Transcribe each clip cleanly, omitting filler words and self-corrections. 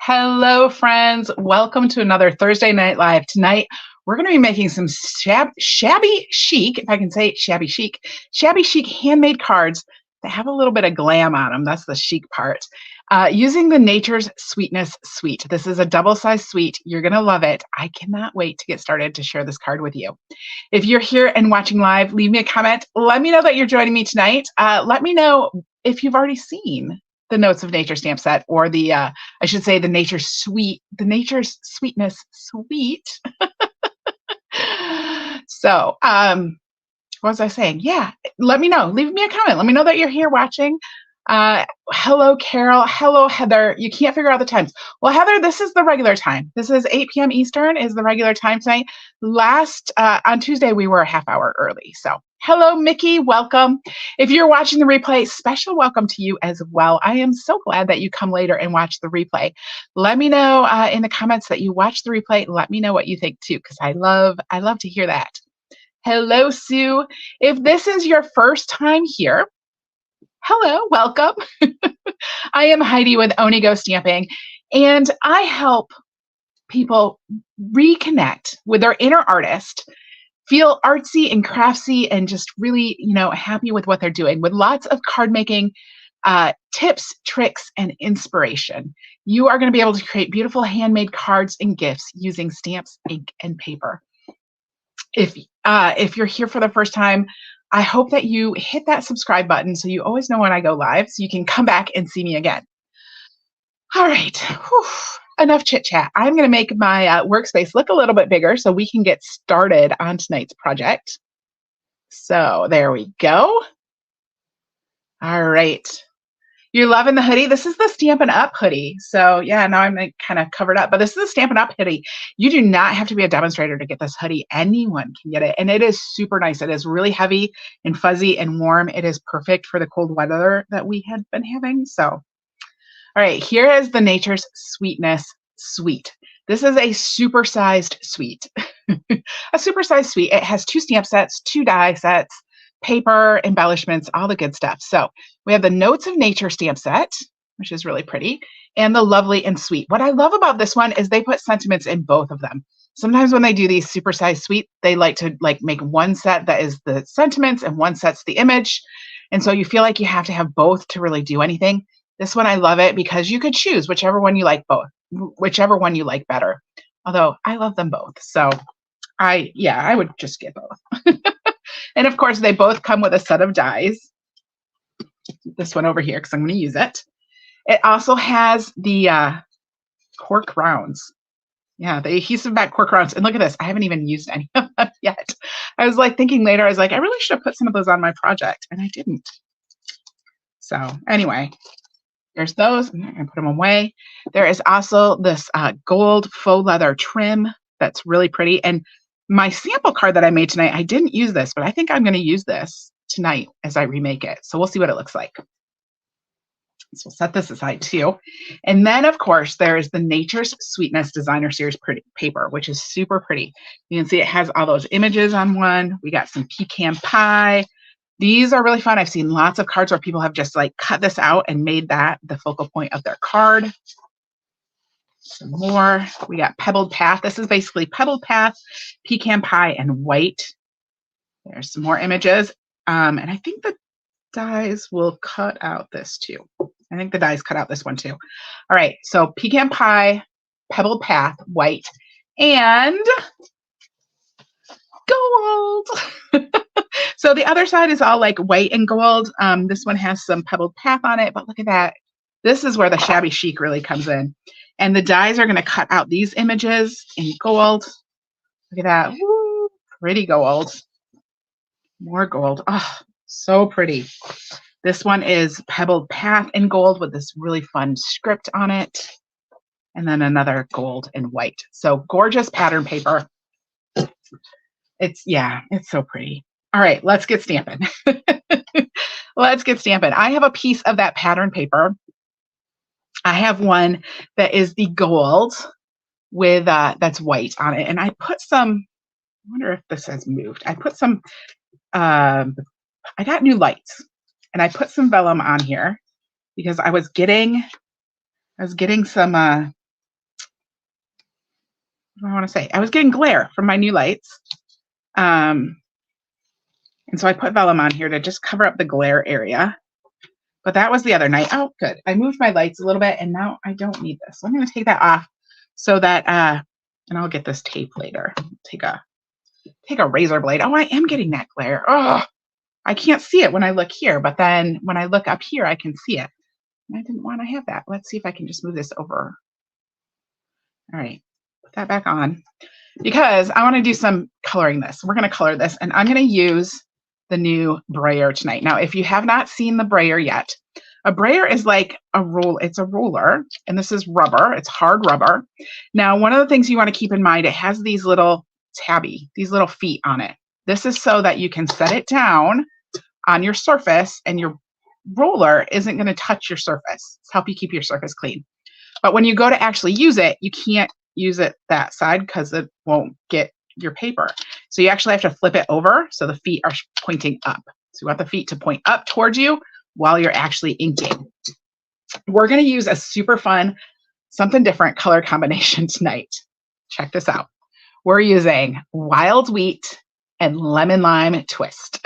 Hello, friends. Welcome to another Thursday Night Live. Tonight, we're going to be making some shabby chic, if I can say shabby chic handmade cards that have a little bit of glam on them. That's the chic part. Using the Nature's Sweetness Suite. This is a double-sized suite. You're going to love it. I cannot wait to get started to share this card with you. If you're here and watching live, leave me a comment. Let me know that you're joining me tonight. Let me know if you've already seen the Notes of Nature stamp set, or the, I should say, the Nature's Sweetness Suite. So, what was I saying? Yeah, let me know. Leave me a comment. Let me know that you're here watching. Hello, Carol. Hello, Heather. You can't figure out the times. Well, Heather, this is the regular time. This is 8 p.m. Eastern is the regular time tonight. On Tuesday, we were a half hour early. So hello, Mickey. Welcome. If you're watching the replay, special welcome to you as well. I am so glad that you come later and watch the replay. Let me know in the comments that you watch the replay. Let me know what you think too, because I love to hear that. Hello, Sue. If this is your first time here, hello, welcome. I am Heidi with Onigo Stamping, and I help people reconnect with their inner artist, feel artsy and craftsy, and just really, happy with what they're doing, with lots of card making tips, tricks, and inspiration. You are going to be able to create beautiful handmade cards and gifts using stamps, ink, and paper. If you're here for the first time, I hope that you hit that subscribe button so you always know when I go live, so you can come back and see me again. All right, whew, enough chit chat. I'm going to make my workspace look a little bit bigger so we can get started on tonight's project. So there we go. All right. You're loving the hoodie. This is the Stampin' Up hoodie. So yeah, now I'm kind of covered up, but this is a Stampin' Up hoodie. You do not have to be a demonstrator to get this hoodie. Anyone can get it. And it is super nice. It is really heavy and fuzzy and warm. It is perfect for the cold weather that we had been having. So, all right, here is the Nature's Sweetness Suite. This is a supersized suite. A supersized suite. It has 2 stamp sets, 2 die sets, paper, embellishments, all the good stuff. So we have the Notes of Nature stamp set, which is really pretty, and the Lovely and Sweet. What I love about this one is they put sentiments in both of them. Sometimes when they do these supersized suite, they like to make one set that is the sentiments and one set's the image. And so you feel like you have to have both to really do anything. This one, I love it because you could choose whichever one you like better. Although I love them both. So I would just get both. And of course, they both come with a set of dies. This one over here, because I'm going to use it. It also has the cork rounds. Yeah, the adhesive back cork rounds. And look at this. I haven't even used any of them yet. I was thinking later, I was like, I really should have put some of those on my project, and I didn't. So anyway, there's those. I'm going to put them away. There is also this gold faux leather trim that's really pretty. And my sample card that I made tonight, I didn't use this, but I think I'm going to use this tonight as I remake it. So we'll see what it looks like. So we'll set this aside too. And then, of course, there is the Nature's Sweetness Designer Series paper, which is super pretty. You can see it has all those images on one. We got some pecan pie. These are really fun. I've seen lots of cards where people have just cut this out and made that the focal point of their card. Some more. We got Pebbled Path. This is basically Pebbled Path, pecan pie, and white. There's some more images. And I think the dies will cut out this too. I think the dies cut out this one too. All right. So pecan pie, Pebbled Path, white, and gold. So the other side is all white and gold. This one has some Pebbled Path on it, but look at that. This is where the shabby chic really comes in. And the dies are going to cut out these images in gold. Look at that. Woo, pretty gold. More gold. Oh, so pretty. This one is Pebbled Path in gold with this really fun script on it. And then another gold and white. So gorgeous pattern paper. It's so pretty. All right, let's get stamping. Let's get stamping. I have a piece of that pattern paper. I have one that is the gold with that's white on it. And I put some, I wonder if this has moved. I put some, I got new lights and I put some vellum on here because I was getting some what do I want to say? I was getting glare from my new lights. And so I put vellum on here to just cover up the glare area. But that was the other night. Oh, good. I moved my lights a little bit and now I don't need this. So I'm going to take that off so that, and I'll get this tape later. Take a razor blade. Oh, I am getting that glare. Oh, I can't see it when I look here, but then when I look up here, I can see it. And I didn't want to have that. Let's see if I can just move this over. All right, put that back on because I want to do some coloring this. We're going to color this and I'm going to use the new brayer tonight. Now, if you have not seen the brayer yet, a brayer is like a roll. It's a roller and this is rubber. It's hard rubber. Now, one of the things you want to keep in mind, it has these little these little feet on it. This is so that you can set it down on your surface and your roller isn't going to touch your surface. It's help you keep your surface clean. But when you go to actually use it, you can't use it that side because it won't get your paper. So you actually have to flip it over so the feet are pointing up. So you want the feet to point up towards you while you're actually inking. We're going to use a super fun, something different color combination tonight. Check this out. We're using wild wheat and lemon lime twist.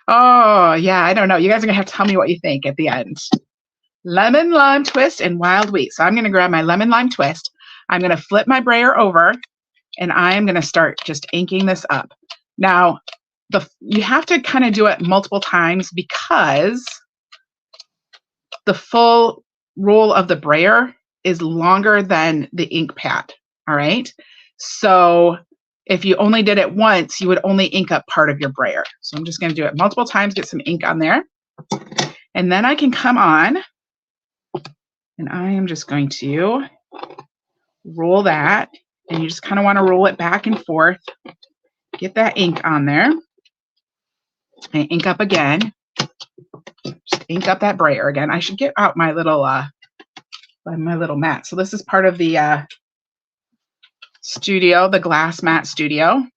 Oh, yeah, I don't know. You guys are going to have to tell me what you think at the end. Lemon lime twist and wild wheat. So I'm going to grab my lemon lime twist. I'm going to flip my brayer over and I'm going to start just inking this up. Now, you have to kind of do it multiple times because the full roll of the brayer is longer than the ink pad. All right. So if you only did it once, you would only ink up part of your brayer. So I'm just going to do it multiple times, get some ink on there. And then I can come on and I am just going to roll that. And you just kind of want to roll it back and forth. Get that ink on there. And ink up again. Just ink up that brayer again. I should get out my little mat. So this is part of the studio, the glass mat studio. All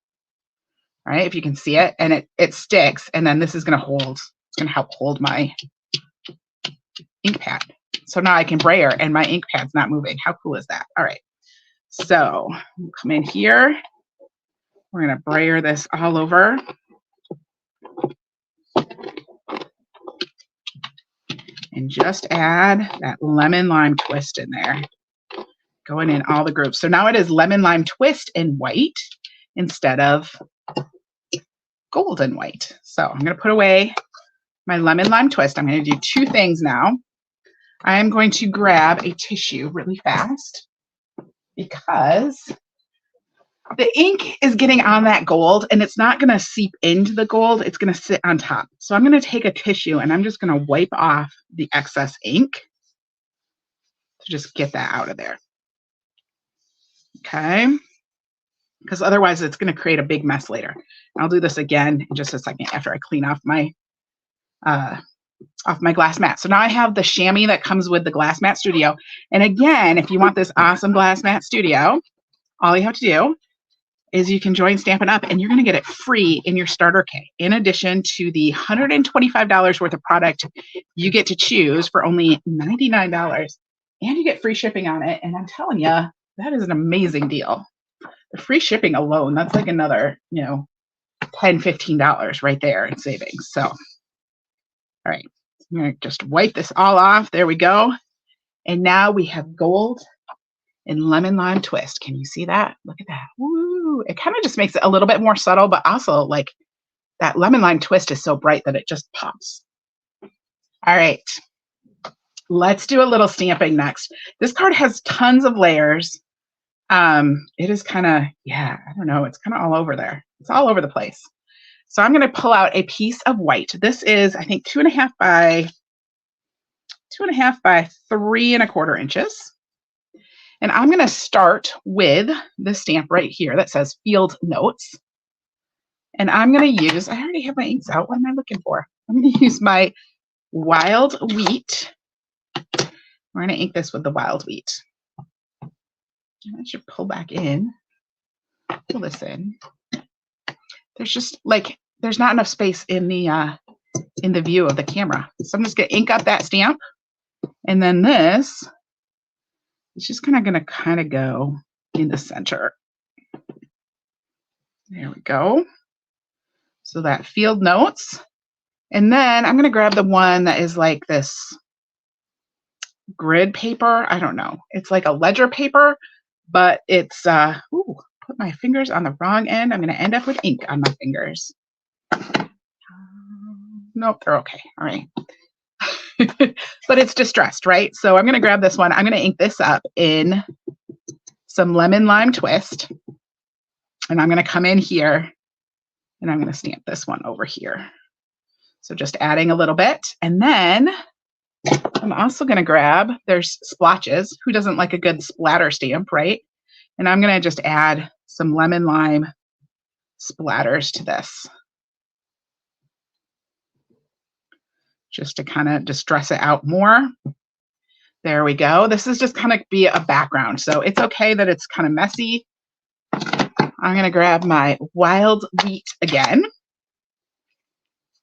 right, if you can see it, and it sticks, and then this is going to hold. It's going to help hold my ink pad. So now I can brayer, and my ink pad's not moving. How cool is that? All right, so we'll come in here. We're going to brayer this all over. And just add that lemon lime twist in there. Going in all the groups. So now it is lemon lime twist in white instead of gold and white. So I'm going to put away my lemon lime twist. I'm going to do two things now. I am going to grab a tissue really fast because the ink is getting on that gold and it's not going to seep into the gold. It's going to sit on top. So I'm going to take a tissue and I'm just going to wipe off the excess ink to just get that out of there. Okay, because otherwise it's going to create a big mess later. I'll do this again in just a second after I clean off my glass mat. So now I have the chamois that comes with the Glass Mat Studio. And again, if you want this awesome Glass Mat Studio, all you have to do is you can join Stampin' Up and you're going to get it free in your starter kit. In addition to the $125 worth of product you get to choose for only $99, and you get free shipping on it. And I'm telling you, that is an amazing deal. The free shipping alone, that's like another, $10, $15 right there in savings. So, all right, I'm going to just wipe this all off. There we go. And now we have gold and lemon lime twist. Can you see that? Look at that. Woo! It kind of just makes it a little bit more subtle, but also like that lemon lime twist is so bright that it just pops. All right. Let's do a little stamping next. This card has tons of layers. It is kind of, I don't know. It's kind of all over there. It's all over the place. So I'm going to pull out a piece of white. This is, I think, 2.5 by 3¼ inches. And I'm going to start with the stamp right here that says Field Notes. And I'm going to use, I already have my inks out. What am I looking for? I'm going to use my Wild Wheat. We're going to ink this with the Wild Wheat. And I should pull back in. Pull this in. There's just there's not enough space in the view of the camera. So I'm just going to ink up that stamp. And then this It's just kind of go in the center. There we go. So that field notes. And then I'm going to grab the one that is like this grid paper. I don't know. It's like a ledger paper, but it's, ooh, put my fingers on the wrong end. I'm going to end up with ink on my fingers. Nope, they're okay. All right. But it's distressed, right? So I'm going to grab this one. I'm going to ink this up in some lemon lime twist. And I'm going to come in here and I'm going to stamp this one over here. So just adding a little bit. And then I'm also going to grab, there's splotches. Who doesn't like a good splatter stamp, right? And I'm going to just add some lemon lime splatters to this, just to kind of distress it out more. There we go. This is just kind of be a background. So it's okay that it's kind of messy. I'm going to grab my wild wheat again.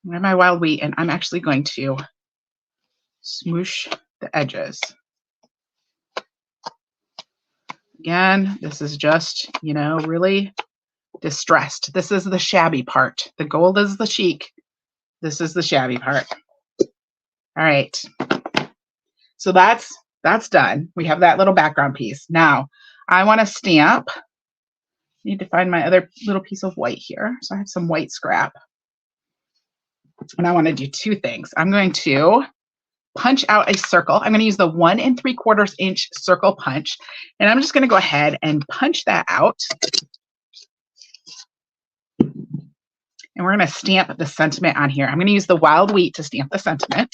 Grab my wild wheat, and I'm actually going to smoosh the edges. Again, this is just, you know, really distressed. This is the shabby part. The gold is the chic. This is the shabby part. All right. So that's done. We have that little background piece. Now I want to stamp. Need to find my other little piece of white here. So I have some white scrap. And I want to do two things. I'm going to punch out a circle. I'm going to use the 1 3/4 inch circle punch. And I'm just going to go ahead and punch that out. And we're going to stamp the sentiment on here. I'm going to use the wild wheat to stamp the sentiment.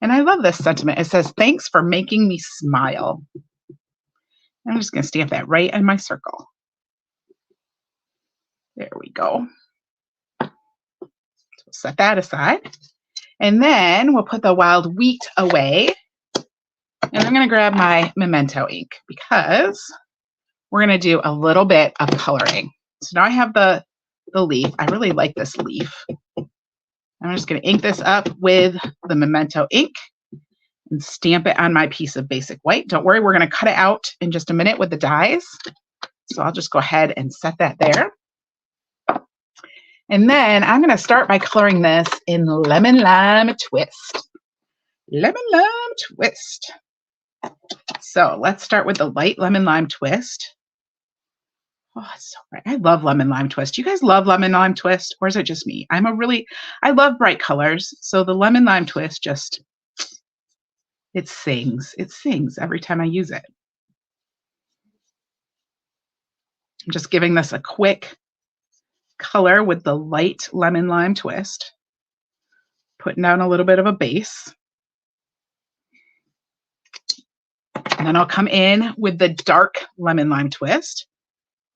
And I love this sentiment. It says, "Thanks for making me smile." I'm just going to stamp that right in my circle. There we go. So we'll set that aside. And then we'll put the wild wheat away. And I'm going to grab my memento ink because we're going to do a little bit of coloring. So now I have the leaf. I really like this leaf. I'm just going to ink this up with the memento ink and stamp it on my piece of basic white. Don't worry, we're going to cut it out in just a minute with the dies. So I'll just go ahead and set that there. And then I'm going to start by coloring this in lemon lime twist. Lemon lime twist. So let's start with the light lemon lime twist. Oh, it's so bright. I love lemon lime twist. You guys love lemon lime twist, or is it just me? I love bright colors. So the lemon lime twist just, it sings. It sings every time I use it. I'm just giving this a quick color with the light lemon lime twist. Putting down a little bit of a base. And then I'll come in with the dark lemon lime twist.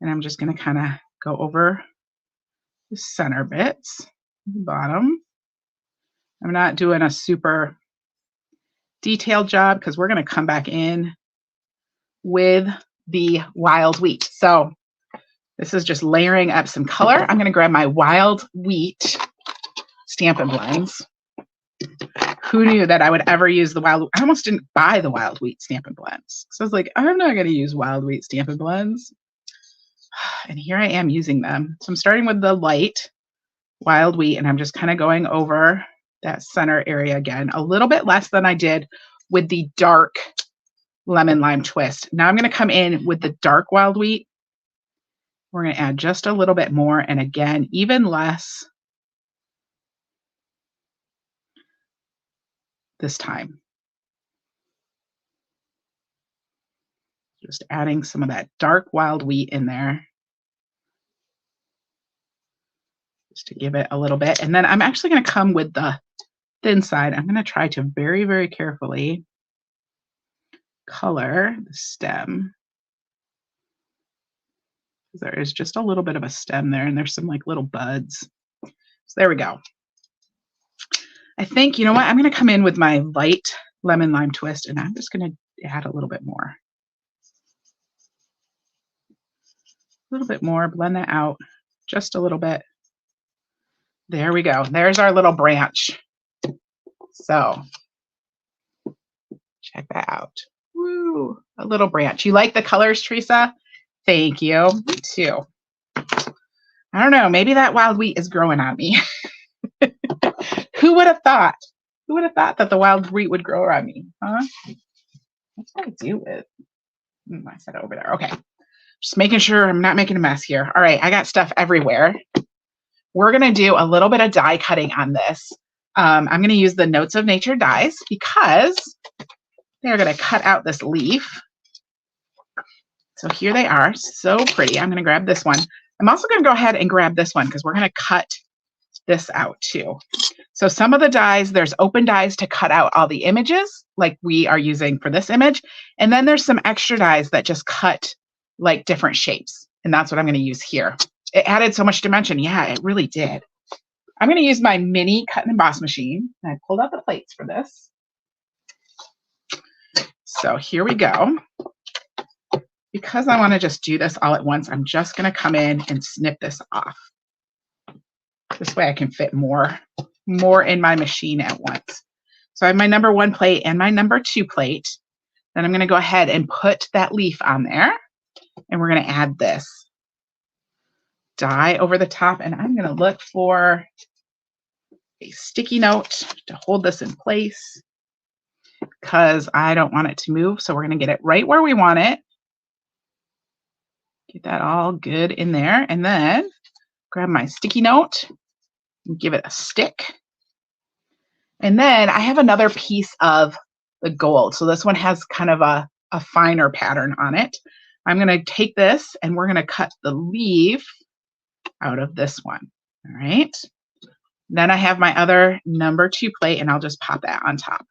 And I'm just going to kind of go over the center bits, the bottom. I'm not doing a super detailed job because we're going to come back in with the wild wheat. So this is just layering up some color. I'm going to grab my wild wheat Stampin' Blends. Who knew that I would ever use the wild? I almost didn't buy the wild wheat Stampin' Blends. So I was like, I'm not going to use wild wheat Stampin' Blends. And here I am using them. So I'm starting with the light wild wheat, and I'm just kind of going over that center area again, a little bit less than I did with the dark lemon lime twist. Now I'm going to come in with the dark wild wheat. We're going to add just a little bit more, and again, even less this time. Just adding some of that dark wild wheat in there. Just to give it a little bit. And then I'm actually going to come with the thin side. I'm going to try to very, very carefully color the stem. There is just a little bit of a stem there, and there's some like little buds. So there we go. I think, you know what, I'm going to come in with my light lemon lime twist, and I'm just going to add a little bit more. A little bit more, blend that out just a little bit. There we go. There's our little branch. So check that out. Woo, a little branch. You like the colors, Teresa? Thank you. Me too. I don't know. Maybe that wild wheat is growing on me. Who would have thought? Who would have thought that the wild wheat would grow on me? Huh? What's that to do with? I said it over there. Okay. Just making sure I'm not making a mess here. All right. I got stuff everywhere. We're going to do a little bit of die cutting on this. I'm going to use the Notes of Nature dies because they're going to cut out this leaf. So here they are. So pretty. I'm going to grab this one. I'm also going to go ahead and grab this one because we're going to cut this out too. So some of the dies, there's open dies to cut out all the images like we are using for this image. And then there's some extra dies that just cut like different shapes. And that's what I'm going to use here. It added so much dimension. Yeah, it really did. I'm going to use my mini cut and emboss machine. I pulled out the plates for this. So here we go. Because I want to just do this all at once, I'm just going to come in and snip this off. This way I can fit more in my machine at once. So I have my number 1 plate and my number 2 plate. Then I'm going to go ahead and put that leaf on there. And we're going to add this die over the top. And I'm going to look for a sticky note to hold this in place because I don't want it to move. So we're going to get it right where we want it. Get that all good in there. And then grab my sticky note and give it a stick. And then I have another piece of the gold. So this one has kind of a finer pattern on it. I'm going to take this and we're going to cut the leaf out of this one. All right. Then I have my other number 2 plate and I'll just pop that on top.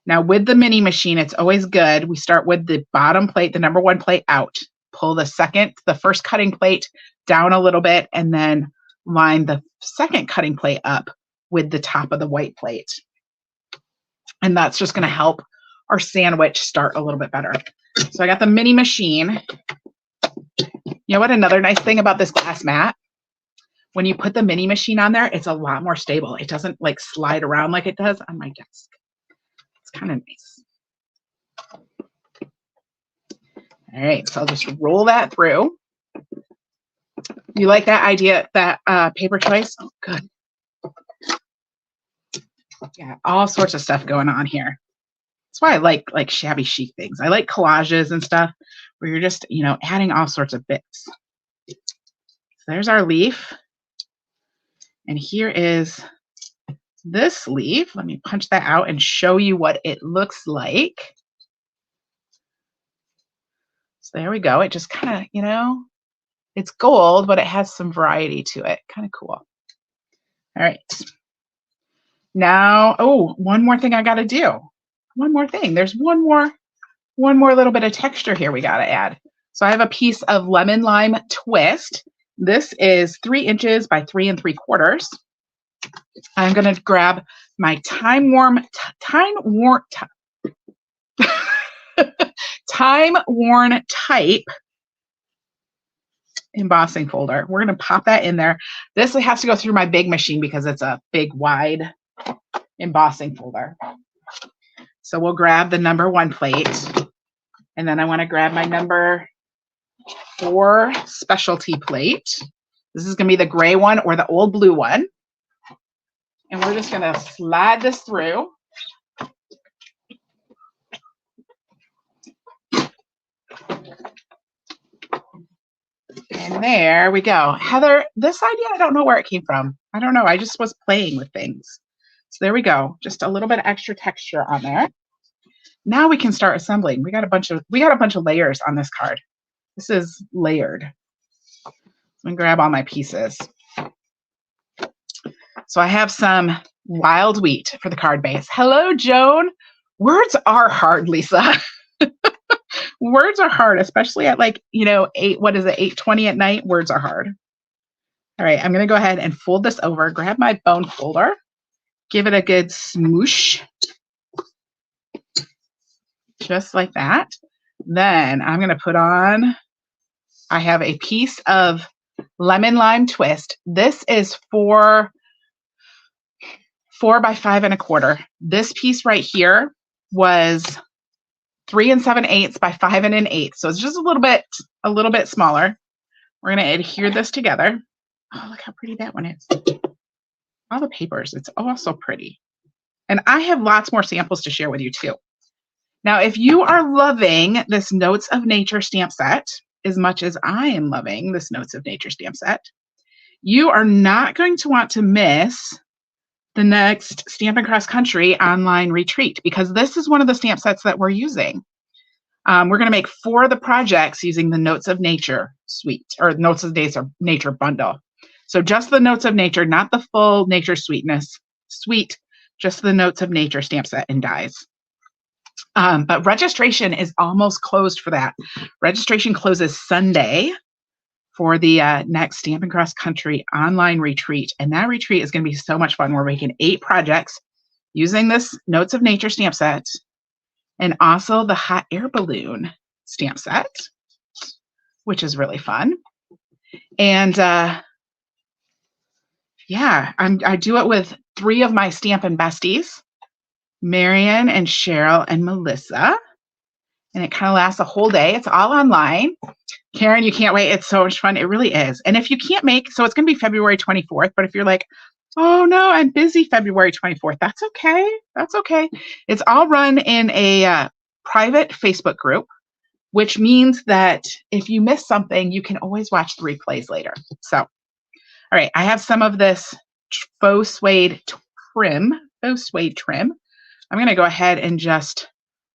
Now with the mini machine, it's always good. We start with the bottom plate, the number 1 plate out, pull the first cutting plate down a little bit, and then line the second cutting plate up with the top of the white plate. And that's just going to help our sandwich start a little bit better. So I got the mini machine. You know what? Another nice thing about this glass mat, when you put the mini machine on there, it's a lot more stable. It doesn't like slide around like it does on my desk. It's kind of nice. All right, so I'll just roll that through. You like that idea, that paper choice? Oh, good. Yeah, all sorts of stuff going on here. That's why I like shabby chic things. I like collages and stuff where you're just, you know, adding all sorts of bits. So there's our leaf. And here is this leaf. Let me punch that out and show you what it looks like. So there we go. It just kind of, you know, it's gold, but it has some variety to it. Kind of cool. All right. Now, oh, one more thing I got to do. One more thing. There's one more little bit of texture here we got to add. So I have a piece of lemon lime twist. This is 3 inches by 3 3/4. I'm going to grab my time worn type embossing folder. We're going to pop that in there. This has to go through my big machine because it's a big, wide embossing folder. So we'll grab the number 1 plate. And then I want to grab my number 4 specialty plate. This is going to be the gray one or the old blue one. And we're just going to slide this through. And there we go. Heather, this idea, I don't know where it came from. I don't know. I just was playing with things. So there we go. Just a little bit of extra texture on there. Now we can start assembling. We got a bunch of layers on this card. This is layered. Let me grab all my pieces. So I have some wild wheat for the card base. Hello, Joan. Words are hard, Lisa. Words are hard, especially at 8:20 at night. Words are hard. All right, I'm going to go ahead and fold this over, grab my bone folder, give it a good smoosh, just like that. Then I'm going to put on, I have a piece of lemon lime twist. This is 4 by 5 1/4. This piece right here was 3 7/8 by 5 1/8. So it's just a little bit smaller. We're going to adhere this together. Oh, look how pretty that one is. All the papers, it's also pretty. And I have lots more samples to share with you too. Now, if you are loving this Notes of Nature stamp set as much as I am loving this Notes of Nature stamp set, you are not going to want to miss the next Stampin' Cross Country online retreat, because this is one of the stamp sets that we're using. We're going to make 4 of the projects using the Notes of Nature suite, or Notes of Nature bundle. So just the Notes of Nature, not the full Nature suite, just the Notes of Nature stamp set and dies. But registration is almost closed for that. Registration closes Sunday for the next Stampin' Cross Country online retreat. And that retreat is going to be so much fun. We're making 8 projects using this Notes of Nature stamp set and also the hot air balloon stamp set, which is really fun. And yeah, I do it with 3 of my Stampin' besties, Marion and Cheryl and Melissa. And it kind of lasts a whole day. It's all online. Karen, you can't wait. It's so much fun. It really is. And if you can't make, so it's going to be February 24th, but if you're like, oh no, I'm busy February 24th, that's okay. That's okay. It's all run in a private Facebook group, which means that if you miss something, you can always watch the replays later. So, all right, I have some of this faux suede trim. I'm going to go ahead and just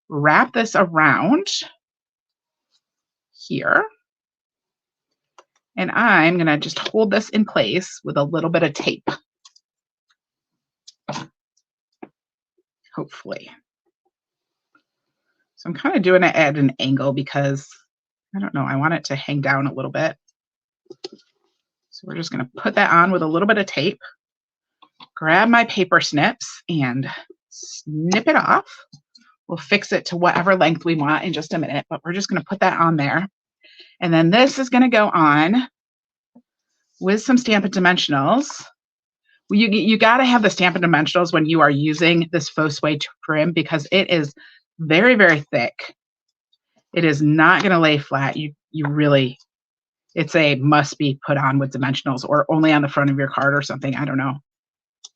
wrap this around here. And I'm going to just hold this in place with a little bit of tape. Hopefully. So I'm kind of doing it at an angle because, I don't know, I want it to hang down a little bit. So we're just going to put that on with a little bit of tape. Grab my paper snips and snip it off. We'll fix it to whatever length we want in just a minute, but we're just going to put that on there. And then this is going to go on with some Stampin' Dimensionals. You got to have the Stampin' Dimensionals when you are using this faux suede trim because it is very, very thick. It is not going to lay flat. You really, it's a must be put on with Dimensionals or only on the front of your card or something. I don't know.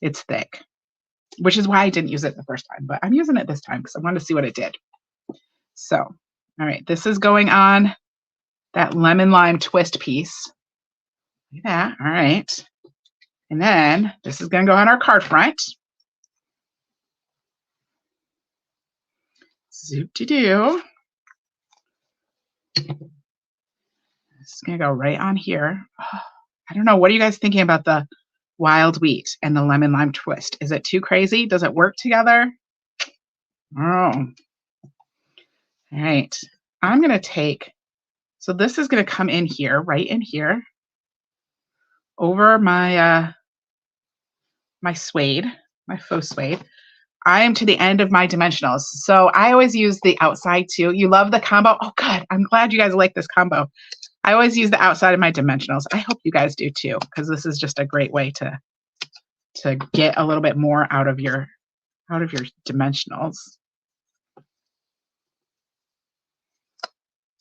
It's thick, which is why I didn't use it the first time, but I'm using it this time because I wanted to see what it did. So, all right, this is going on that lemon lime twist piece. Look at that. All right. And then this is going to go on our card front. Zoop-de-doo. This is going to go right on here. Oh, I don't know. What are you guys thinking about the wild wheat and the lemon lime twist? Is it too crazy? Does it work together? Oh. All right. I'm going to take, so this is going to come in here, right in here, over my my suede, my faux suede. I am to the end of my Dimensionals. So I always use the outside too. You love the combo? Oh, good. I'm glad you guys like this combo. I always use the outside of my Dimensionals. I hope you guys do too, because this is just a great way to get a little bit more out of your Dimensionals.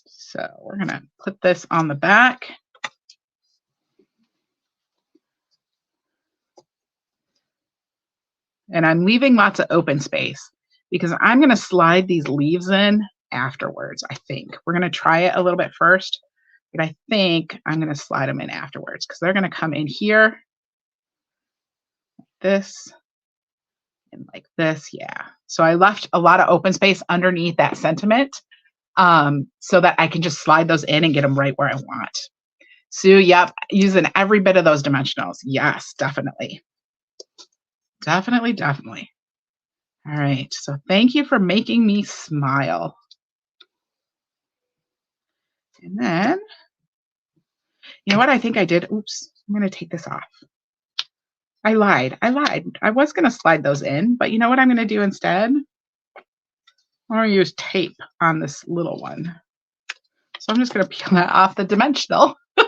So we're going to put this on the back. And I'm leaving lots of open space because I'm going to slide these leaves in afterwards, I think. We're going to try it a little bit first, but I think I'm going to slide them in afterwards because they're going to come in here like this and like this. Yeah. So I left a lot of open space underneath that sentiment so that I can just slide those in and get them right where I want. Sue, yep, using every bit of those Dimensionals. Yes, definitely. Definitely, definitely. All right, so thank you for making me smile. And then, you know what I think I did? Oops, I'm going to take this off. I lied. I was going to slide those in, but you know what I'm going to do instead? I'm going to use tape on this little one. So I'm just going to peel that off the Dimensional. I'm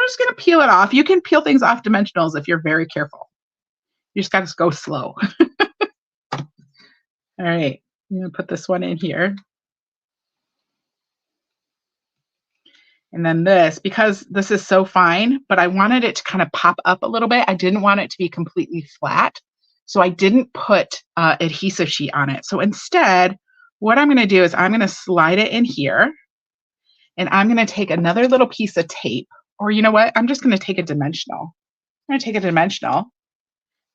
just going to peel it off. You can peel things off Dimensionals if you're very careful. You just got to go slow. All right. I'm going to put this one in here. And then this, because this is so fine, but I wanted it to kind of pop up a little bit. I didn't want it to be completely flat. So I didn't put adhesive sheet on it. So instead, what I'm going to do is I'm going to slide it in here. And I'm going to take another little piece of tape. Or you know what? I'm just going to take a dimensional. I'm going to take a dimensional.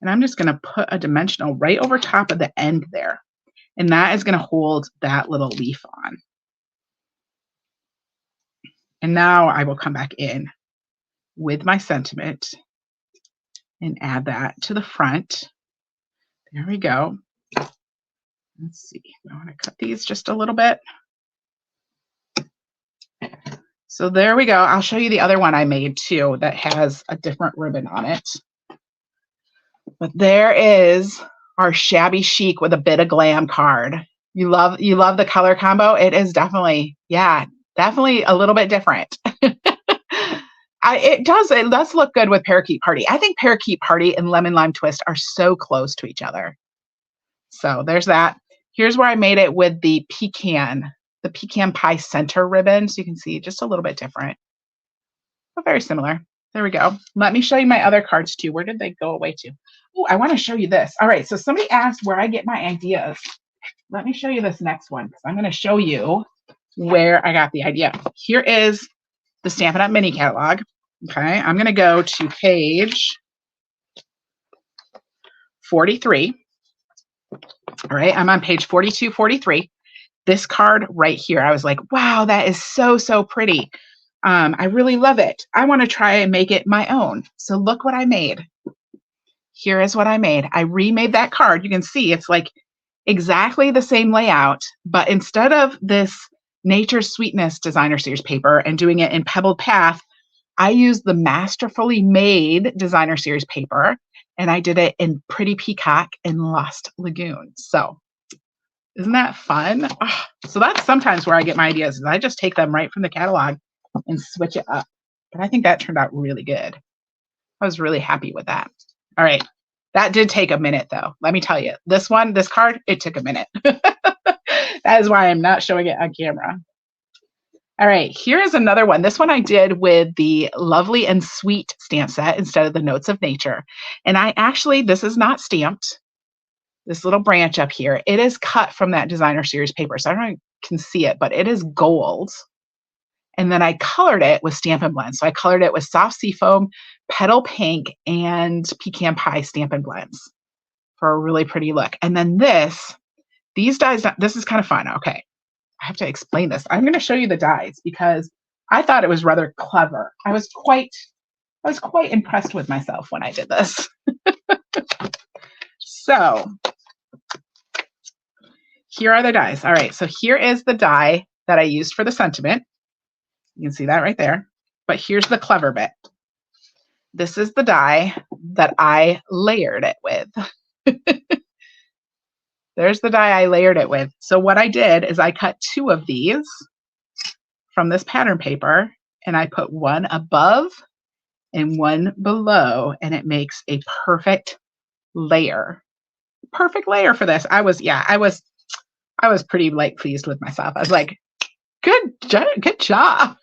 And I'm just going to put a dimensional right over top of the end there. And that is going to hold that little leaf on. And now I will come back in with my sentiment and add that to the front. There we go. Let's see. I want to cut these just a little bit. So there we go. I'll show you the other one I made too that has a different ribbon on it. But there is our Shabby Chic with a bit of Glam card. You love the color combo. It is definitely, yeah, definitely a little bit different. It does look good with Parakeet Party. I think Parakeet Party and Lemon Lime Twist are so close to each other. So there's that. Here's where I made it with the pecan pie center ribbon. So you can see just a little bit different, but very similar. There we go. Let me show you my other cards too. Where did they go away to? Oh, I want to show you this. All right. So somebody asked where I get my ideas. Let me show you this next one because I'm going to show you where I got the idea. Here is the Stampin' Up! Mini catalog. Okay. I'm going to go to page 43. All right. I'm on page 42, 43. This card right here, I was like, wow, that is so, so pretty. I really love it. I want to try and make it my own. So look what I made. Here is what I made. I remade that card. You can see it's like exactly the same layout, but instead of this Nature's Sweetness designer series paper and doing it in Pebbled Path, I used the Masterfully Made designer series paper and I did it in Pretty Peacock and Lost Lagoon. So isn't that fun? Oh, so that's sometimes where I get my ideas. Is I just take them right from the catalog and switch it up. But I think that turned out really good. I was really happy with that. All right. That did take a minute though. Let me tell you, this card, it took a minute. That is why I'm not showing it on camera. All right, here is another one. This one I did with the Lovely and Sweet stamp set instead of the Notes of Nature. And this is not stamped. This little branch up here, it is cut from that designer series paper. So I don't know if you can see it, but it is gold. And then I colored it with Stampin' Blends. So I colored it with Soft Seafoam, Petal Pink, and Pecan Pie Stampin' Blends for a really pretty look. And then these dies, this is kind of fun. Okay, I have to explain this. I'm going to show you the dies because I thought it was rather clever. I was quite impressed with myself when I did this. So here are the dies. All right, so here is the die that I used for the sentiment. You can see that right there. But here's the clever bit. This is the die that I layered it with. There's the die I layered it with. So what I did is I cut 2 of these from this pattern paper and I put one above and one below, and it makes a perfect layer. Perfect layer for this. I was pretty pleased with myself. I was like, good job.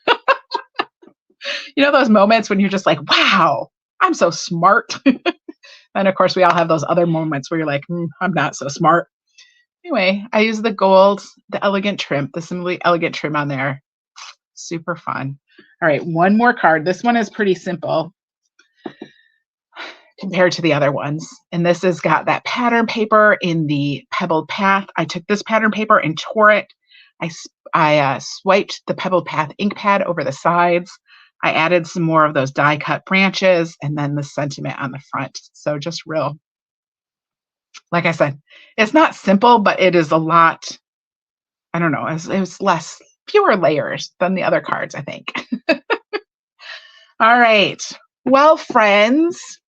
You know those moments when you're just like, wow, I'm so smart. And of course we all have those other moments where you're like, I'm not so smart. Anyway, I used the gold, the elegant trim, the Simply Elegant trim on there. Super fun. All right, one more card. This one is pretty simple compared to the other ones. And this has got that pattern paper in the Pebbled Path. I took this pattern paper and tore it. I swiped the Pebbled Path ink pad over the sides. I added some more of those die cut branches and then the sentiment on the front. So just real, like I said, it's not simple, but it is a lot. I don't know. It was fewer layers than the other cards, I think. All right. Well, friends,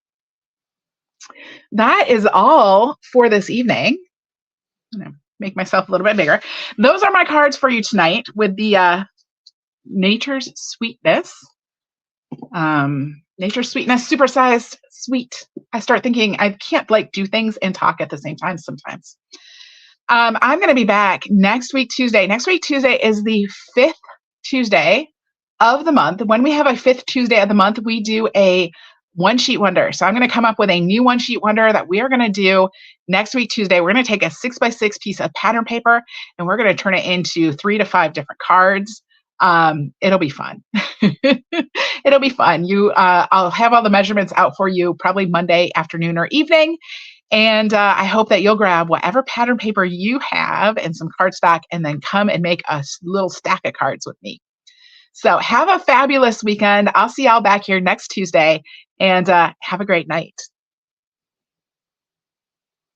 that is all for this evening. I'm going to make myself a little bit bigger. Those are my cards for you tonight with the Nature's Sweetness. Nature's Sweetness, supersized sweet. I start thinking I can't do things and talk at the same time sometimes. I'm going to be back next week, Tuesday. Next week, Tuesday is the fifth Tuesday of the month. When we have a fifth Tuesday of the month, we do a one sheet wonder. So I'm going to come up with a new one sheet wonder that we are going to do next week, Tuesday. We're going to take a 6x6 piece of pattern paper and we're going to turn it into 3 to 5 different cards. It'll be fun. It'll be fun. I'll have all the measurements out for you probably Monday afternoon or evening. And I hope that you'll grab whatever pattern paper you have and some cardstock and then come and make a little stack of cards with me. So have a fabulous weekend. I'll see y'all back here next Tuesday and have a great night.